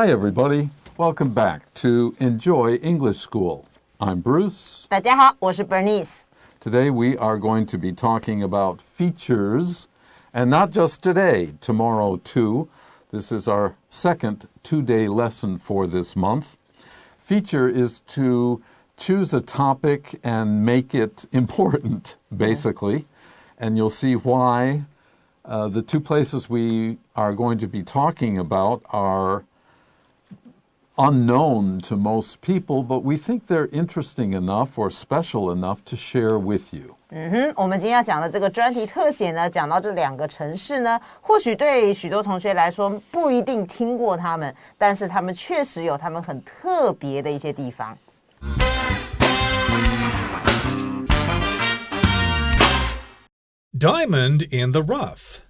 Hi, everybody. Welcome back to Enjoy English School. I'm Bruce. 大家好，我是 Bernice. Today we are going to be talking about features, and not just today, tomorrow too. This is our second two-day lesson for this month. Feature is to choose a topic and make it important, basically. And you'll see why the two places we are going to be talking about are unknown to most people, but we think they're interesting enough or special enough to share with you. 我们今天要讲的这个专题特写呢，讲到这两个城市呢，或许对许多同学来说不一定听过他们，但是他们确实有他们很特别的一些地方。Diamond in the rough.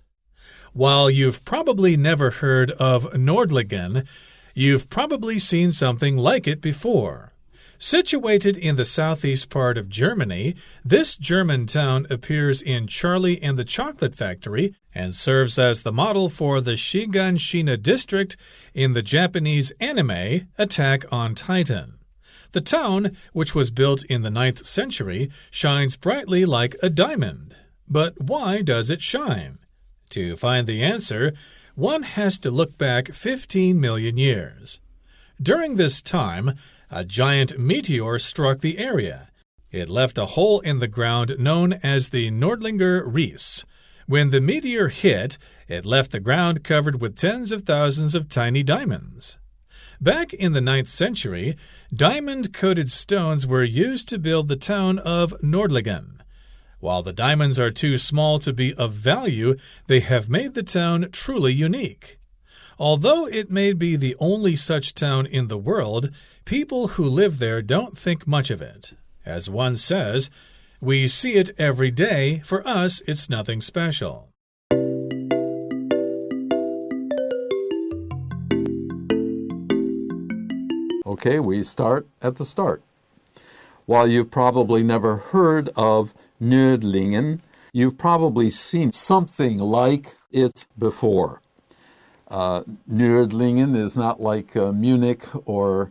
While you've probably never heard of Nordlingen, you've probably seen something like it before. Situated in the southeast part of Germany, this German town appears in Charlie and the Chocolate Factory and serves as the model for the Shiganshina district in the Japanese anime Attack on Titan. The town, which was built in the 9th century, shines brightly like a diamond. But why does it shine? To find the answer, one has to look back 15 million years. During this time, a giant meteor struck the area. It left a hole in the ground known as the Nordlinger Ries. When the meteor hit, it left the ground covered with tens of thousands of tiny diamonds. Back in the 9th century, diamond-coated stones were used to build the town of Nordlingen. While the diamonds are too small to be of value, they have made the town truly unique. Although it may be the only such town in the world, people who live there don't think much of it. As one says, we see it every day. For us, it's nothing special. Okay, we start at the start. While you've probably never heard of Nördlingen, you've probably seen something like it before. Nördlingen is not like Munich or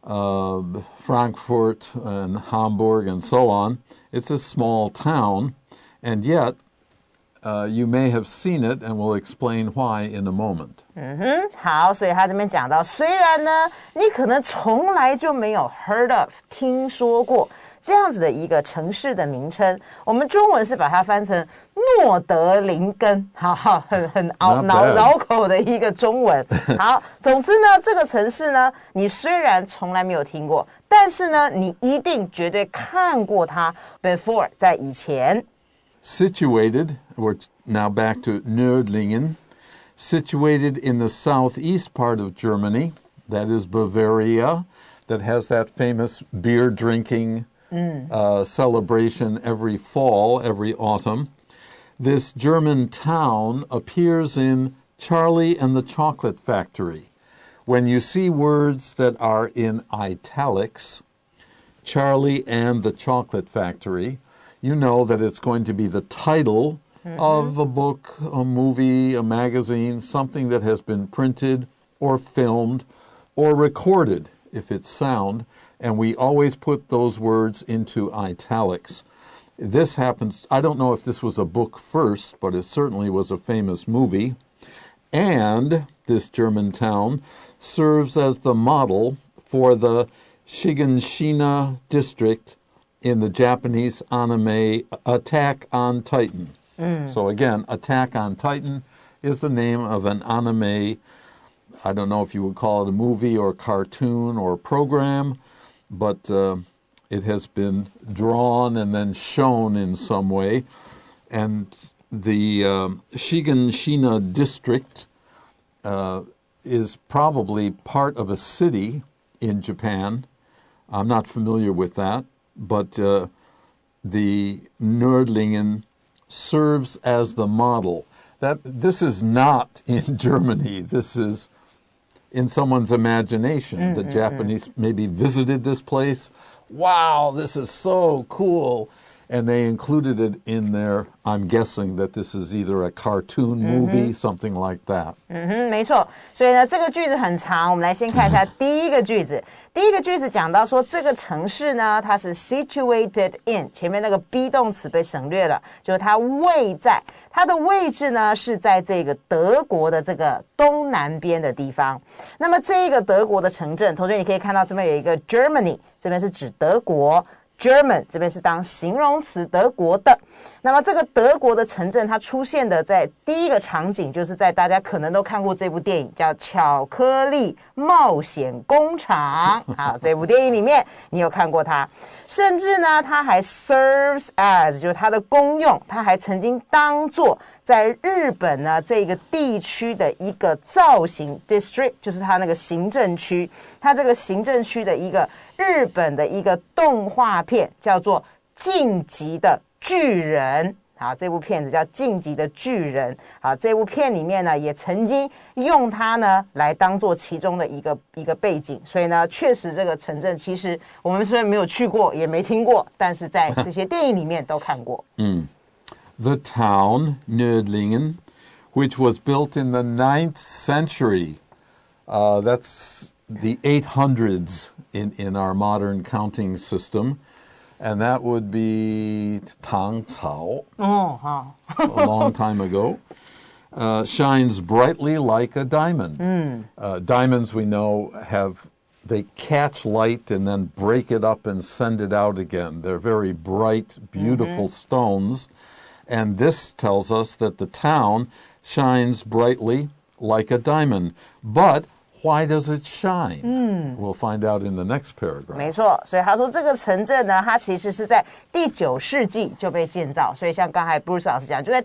Frankfurt and Hamburg and so on. It's a small town, and yet you may have seen it, and we'll explain why in a moment. 好，所以他这边讲到，虽然呢，你可能从来就没有 heard of 听说过这样子的一个城市的名称，我们中文是把它翻成诺德林根，好，很绕口的一个中文。好，总之呢，这个城市呢，你虽然从来没有听过，但是呢，你一定绝对看过它 before 在以前。Situated, we're now back to Nördlingen, situated in the southeast part of Germany, that is Bavaria, that has that famous beer drinking celebration every fall, every autumn. This German town appears in Charlie and the Chocolate Factory. When you see words that are in italics, Charlie and the Chocolate Factory, you know that it's going to be the title of a book, a movie, a magazine, something that has been printed or filmed or recorded if it's sound, and we always put those words into italics. This happens, I don't know if this was a book first, but it certainly was a famous movie, and this German town serves as the model for the Shiganshina district in the Japanese anime Attack on Titan. So again, Attack on Titan is the name of an anime. I don't know if you would call it a movie or cartoon or program, but it has been drawn and then shown in some way. And the Shiganshina district is probably part of a city in Japan. I'm not familiar with that. But the Nördlingen serves as the model. This is not in Germany. This is in someone's imagination. The Japanese maybe visited this place. Wow, this is so cool. And they included it in their, I'm guessing that this is either a cartoon movie, something like that. 没错。所以呢，这个句子很长，我们来先看一下第一个句子。第一个句子讲到说，这个城市呢，它是 situated in， 前面那个 be 动词被省略了，就是它位在，它的位置呢是在这个德国的这个东南边的地方。那么这个德国的城镇，同学你可以看到这边有一个 Germany， 这边是指德国。German 这边是当形容词德国的，那么这个德国的城镇它出现的在第一个场景就是在大家可能都看过这部电影叫巧克力冒险工厂。好，这部电影里面你有看过它，甚至呢它还 serves as 就是它的功用，它还曾经当作在日本呢这个地区的一个造型 district， 就是它那个行政区，它这个行政区的一个日本的一个动画片叫做《晋级的巨人》。好，这部片子叫《晋级的巨人》。好，这部片里面呢也曾经用它呢来当做其中的一个背景，所以呢确实这个城镇其实我们虽然没有去过也没听过，但是在这些电影里面都看过。The town, Nördlingen, which was built in the 9th century, that's the 800s in our modern counting system, and that would be Tang Cao, a long time ago, shines brightly like a diamond. Diamonds, we know, they catch light and then break it up and send it out again. They're very bright, beautiful stones. And this tells us that the town shines brightly like a diamond. But why does it shine? We'll find out in the next paragraph. 没错，所以他说这个城镇呢，它其实是在第9世纪就被建造，所以像刚才 Bruce 老师讲，就在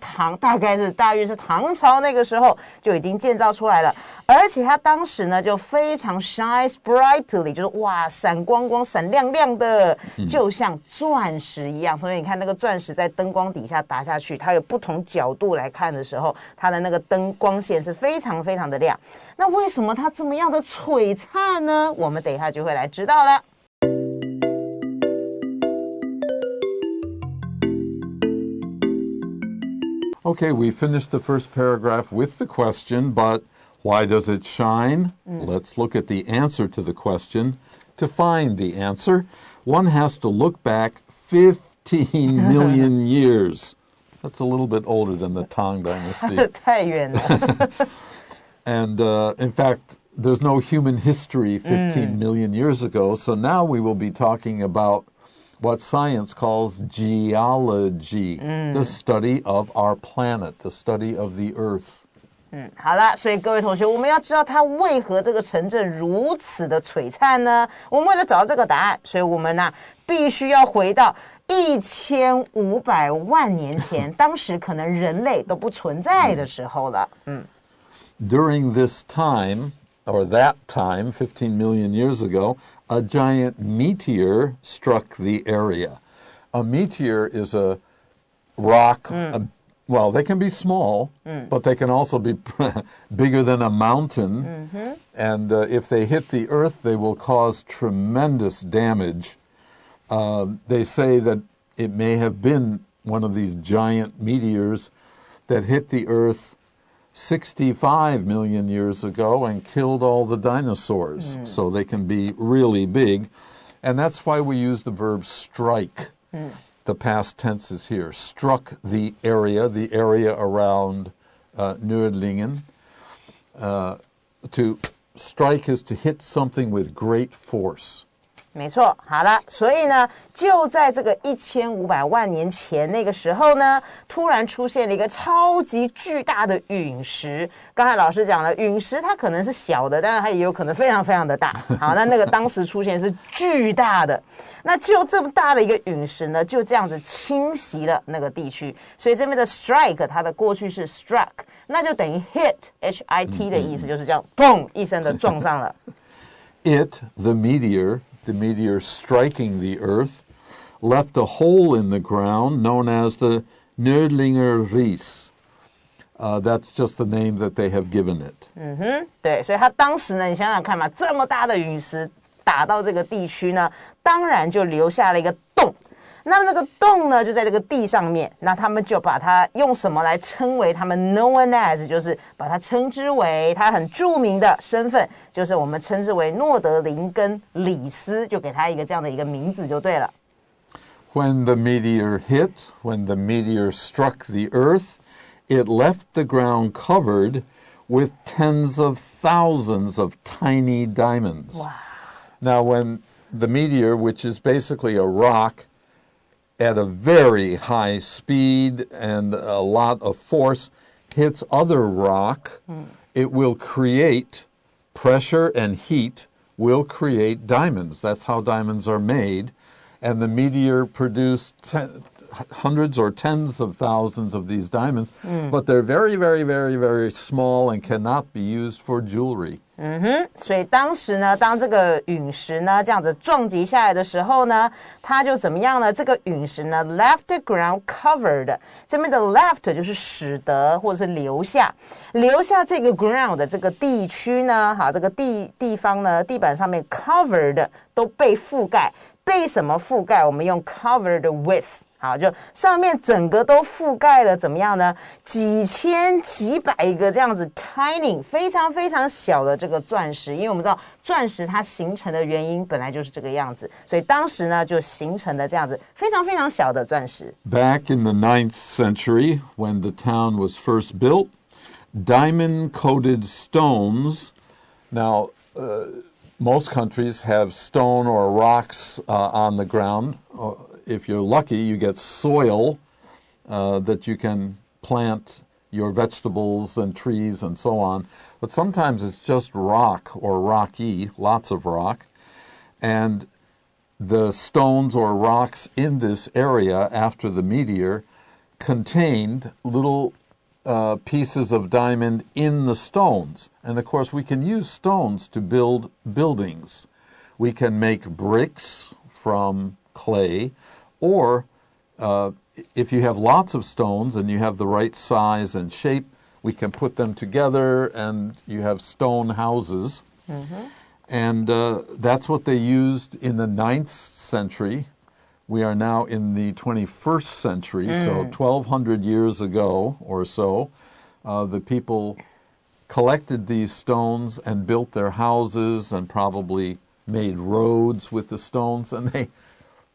大约是唐朝那个时候就已经建造出来了，而且它当时呢就非常 shines brightly， 就是哇闪光光、闪亮亮的，就像钻石一样。同学，你看那个钻石在灯光底下打下去，它有不同角度来看的时候，它的那个灯光线是非常非常的亮。那为什么它这么样的璀璨呢？我们等一下就会来知道了。Okay, we finished the first paragraph with the question, but why does it shine? Let's look at the answer to the question. To find the answer, one has to look back 15 million years. That's a little bit older than the Tang Dynasty. 太远了。And in fact, there's no human history 15 million years ago, so now we will be talking about what science calls geology, the study of our planet, the study of the Earth. 好了，所以各位同学，我们要知道它为何这个城镇如此的璀璨呢？我们为了找到这个答案，所以我们呢必须要回到1500万年前，当时可能人类都不存在的时候了。During this time, or that time, 15 million years ago, a giant meteor struck the area. A meteor is a rock, well, they can be small, but they can also be bigger than a mountain. And if they hit the Earth, they will cause tremendous damage. They say that it may have been one of these giant meteors that hit the Earth 65 million years ago and killed all the dinosaurs. So they can be really big. And that's why we use the verb strike. The past tense is here. Struck the area around Nördlingen. To strike is to hit something with great force. 没错，好了，所以呢，就在这个1500万年前那个时候呢，突然出现了一个超级巨大的陨石。刚才老师讲了，陨石它可能是小的，但是它也有可能非常非常的大。好，那个当时出现是巨大的，那就这么大的一个陨石呢，就这样子侵袭了那个地区。所以这边的 strike 它的过去是 struck， 那就等于 hit hit 的意思，就是这样砰一声的撞上了。It, the meteor striking the Earth, left a hole in the ground known as the Nördlinger Ries. That's just the name that they have given it. 对，所以它当时呢，你想想看嘛，这么大的陨石打到这个地区呢，当然就留下了一个洞。那么这个洞呢就在这个地上面，那他们就把它用什么来称为他们 known as， 就是把它称之为它很著名的身份，就是我们称之为诺德林跟李斯，就给他一个这样的一个名字就对了。When the meteor hit, when the meteor struck the earth, it left the ground covered with tens of thousands of tiny diamonds. Wow. Now, when the meteor, which is basically a rock at a very high speed and a lot of force, hits other rock, it will create pressure and heat will create diamonds. That's how diamonds are made. And the meteor produced hundreds or tens of thousands of these diamonds, but they're very, very, very, very small and cannot be used for jewelry. 所以当时呢，当这个陨石呢这样子撞击下来的时候呢，它就怎么样呢？这个陨石呢 left the ground covered， 这边的 left 就是使得或者是留下这个 ground 的这个地区呢，好，这个地方呢，地板上面 covered 都被覆盖，被什么覆盖？我们用 covered with。好，就上面整个都覆盖了，怎么样呢？几千几百个这样子 tiny 非常非常小的这个钻石，因为我们知道钻石它形成的原因本来就是这个样子，所以当时呢就形成了这样子非常非常小的钻石。Back in the 9th century, when the town was first built, diamond-coated stones. Now, most countries have stone or rocks on the ground. If you're lucky, you get soil that you can plant your vegetables and trees and so on. But sometimes it's just rock or rocky, lots of rock. And the stones or rocks in this area after the meteor contained little pieces of diamond in the stones. And of course, we can use stones to build buildings. We can make bricks from clay, or if you have lots of stones and you have the right size and shape, we can put them together and you have stone houses. And that's what they used in the 9th century. We are now in the 21st century, so 1,200 years ago or so, the people collected these stones and built their houses and probably made roads with the stones, and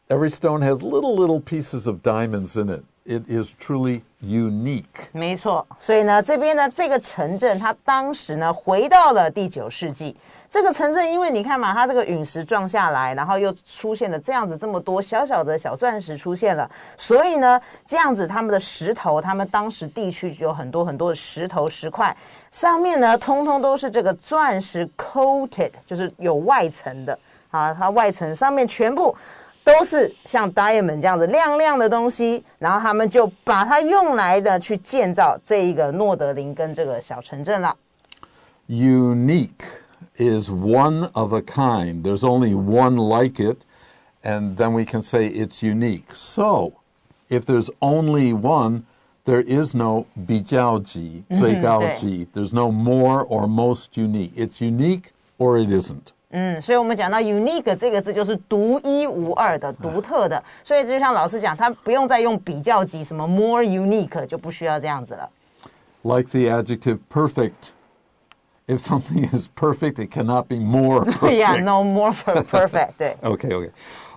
every stone has little pieces of diamonds in it. It is truly unique. 没错，所以呢，这边呢，这个城镇它当时呢回到了第9世纪。这个城镇，因为你看嘛，它这个陨石撞下来，然后又出现了这样子这么多小小的小钻石出现了，所以呢，这样子他们的石头，他们当时地区有很多很多的石头石块，上面呢通通都是这个钻石 coated， 就是有外层的啊，它外层上面全部都是像 diamond 这样子亮亮的东西，然后他们就把它用来的去建造这一个诺德林根这个小城镇了。Unique is one of a kind. There's only one like it, and then we can say it's unique. So, if there's only one, there is no 比较级, 最高级. There's no more or most unique. It's unique or it isn't. 所以我们讲到 unique 这个字就是独一无二的、独特的，所以就像老师讲，他不用再用比较级，什么 more unique 就不需要这样子了。Like the adjective perfect. If something is perfect, it cannot be more perfect. Yeah, no more perfect. 对。Okay.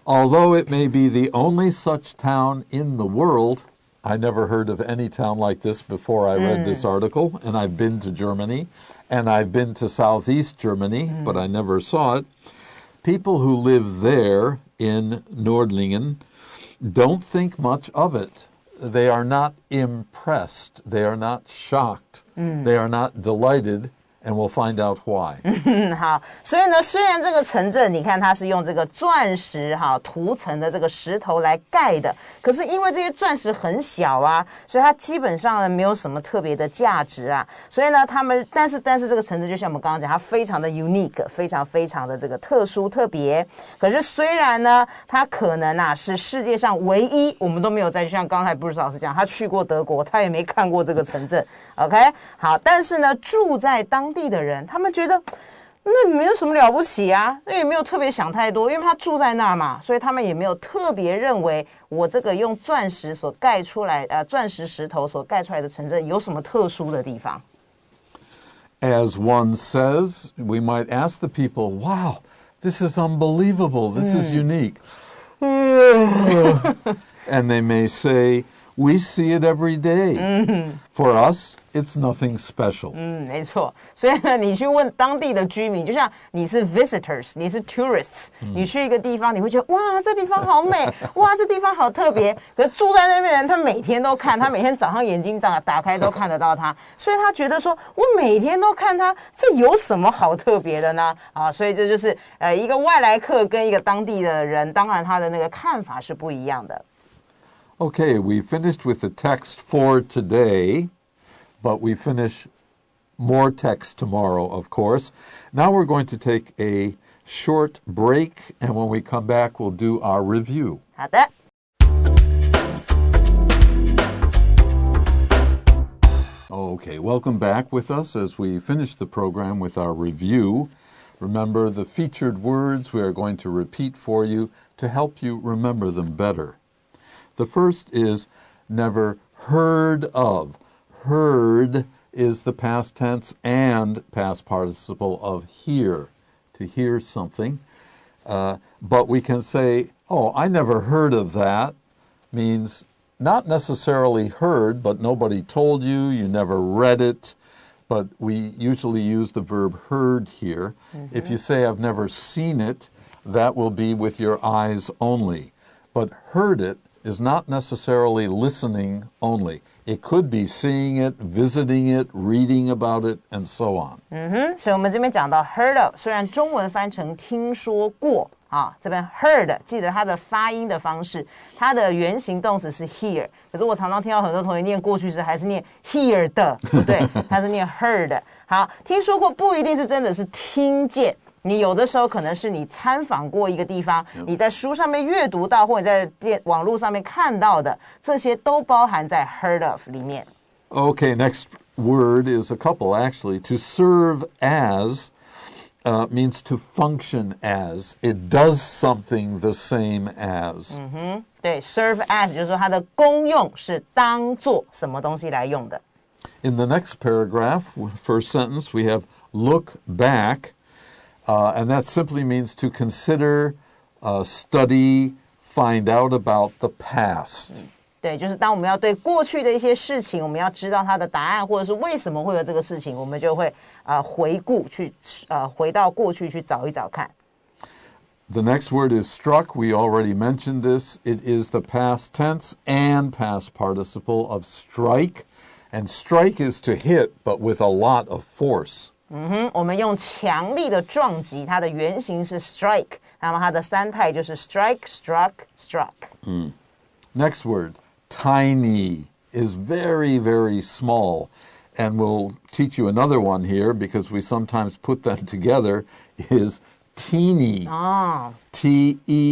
Although it may be the only such town in the world, I never heard of any town like this before I read this article, and I've been to Germany, and I've been to southeast Germany, but I never saw it. People who live there in Nordlingen don't think much of it. They are not impressed. They are not shocked. They are not delighted. And we'll find out why. 好，所以呢，虽然这个城镇，你看它是用这个钻石涂层的这个石头来盖的，可是因为这些钻石很小啊，所以它基本上呢没有什么特别的价值啊。所以呢，但是这个城镇就像我们刚刚讲，它非常的 unique， 非常非常的这个特殊特别。可是虽然呢，它可能是世界上唯一，我们都没有就像刚才Bruce老师讲，他去过德国，他也没看过这个城镇。OK， 好，但是呢，住在当地的人，他们觉得那没有什么了不起啊，那也没有特别想太多，因为他住在那儿嘛，所以他们也没有特别认为我这个用钻石所盖出来，钻石石头所盖出来的城镇有什么特殊的地方。As one says, we might ask the people, wow, this is unbelievable, this is unique. And they may say, we see it every day. For us, it's nothing special. 没错，所以呢，你去问当地的居民，就像你是 visitors， 你是 tourists，你去一个地方，你会觉得哇，这地方好美，哇，这地方好特别。可是住在那边的人，他每天都看，他每天早上眼睛打开都看得到它，所以他觉得说，我每天都看它，这有什么好特别的呢？啊，所以这就是一个外来客跟一个当地的人，当然他的那个看法是不一样的。Okay, we finished with the text for today, but we finish more text tomorrow, of course. Now we're going to take a short break, and when we come back, we'll do our review. 好的。Okay, welcome back with us as we finish the program with our review. Remember the featured words we are going to repeat for you to help you remember them better. The first is never heard of. Heard is the past tense and past participle of hear, to hear something. But we can say, oh, I never heard of that, means not necessarily heard, but nobody told you, you never read it. But we usually use the verb heard here. If you say, I've never seen it, that will be with your eyes only. But heard it is not necessarily listening only. It could be seeing it, visiting it, reading about it, and so on. 所以我们这边讲到 heard of， 虽然中文翻成听说过啊，这边 heard 记得它的发音的方式，它的原形动词是 hear， 可是我常常听到很多同学念过去时还是念 hear 的，不对，它是念 heard。好，听说过不一定是真的是听见。你有的时候可能是你参访过一个地方，你在书上面阅读到，或者在网络上面看到的，这些都包含在 heard of 里面。Okay, next word is a couple actually. To serve as means to function as. It does something the same as. 对 ，serve as 就是说它的功用是当做什么东西来用的。In the next paragraph, first sentence, we have look back. And that simply means to consider, study, find out about the past. 对，就是当我们要对过去的一些事情，我们要知道它的答案，或者是为什么会有这个事情，我们就会回顾去回到过去去找一找看。The next word is struck. We already mentioned this. It is the past tense and past participle of strike. And strike is to hit, but with a lot of force. 我们用强力的撞击，它的原型是 strike， 那么它的三态就是 strike, struck, struck。Next word, tiny, is very, very small. And we'll teach you another one here because we sometimes put them together, is teeny. T-E-E-N-Y.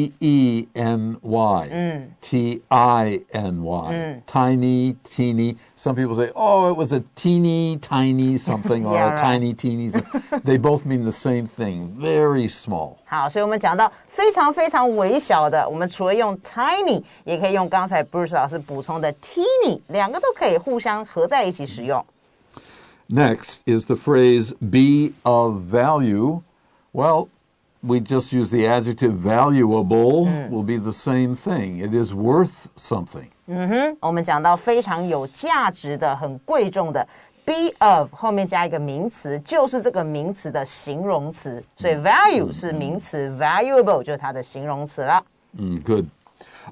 T-I-N-Y. Tiny, teeny. Some people say, oh, it was a teeny, tiny something, or Yeah, a tiny, teeny. They both mean the same thing. Very small. 好，所以我们讲到非常非常微小的，我们除了用 tiny， 也可以用刚才 Bruce 老师补充的 teeny， 两个都可以互相合在一起使用。Next is the phrase be of value. Well, we just use the adjective valuable will be the same thing. It is worth something. 我们讲到非常有价值的、很贵重的 be of 后面加一个名词，就是这个名词的形容词。所以 value 是名词 ，valuable 就是它的形容词了。Good.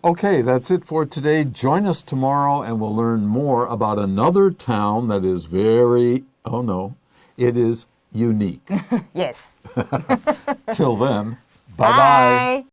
Okay, that's it for today. Join us tomorrow and we'll learn more about another town that is it is unique. Yes. Till then, bye-bye. Bye.